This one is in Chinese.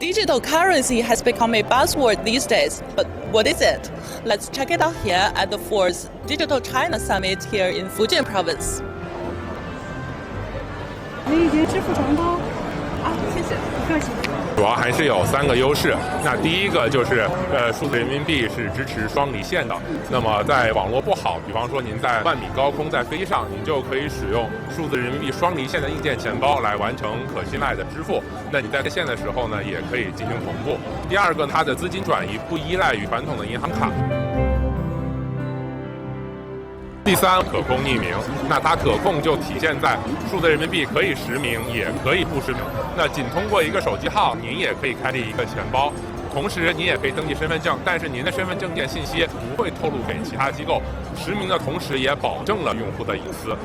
Digital currency has become a buzzword these days, but what is it? Let's check it out here at the 4th Digital China Summit here in Fujian Province. 理解支付成功啊，谢谢，不客气。主要还是有3个优势。那第一个就是数字人民币是支持双离线的。那么在网络不好，比方说您在万米高空在飞上，您就可以使用数字人民币双离线的硬件钱包来完成可信赖的支付。那你在线的时候呢，也可以进行同步。第二个，它的资金转移不依赖于传统的银行卡。第3，可控匿名。那它可控就体现在数字人民币可以实名，也可以不实名。那仅通过一个手机号，您也可以开立一个钱包，同时您也可以登记身份证，但是您的身份证件信息不会透露给其他机构。实名的同时，也保证了用户的隐私。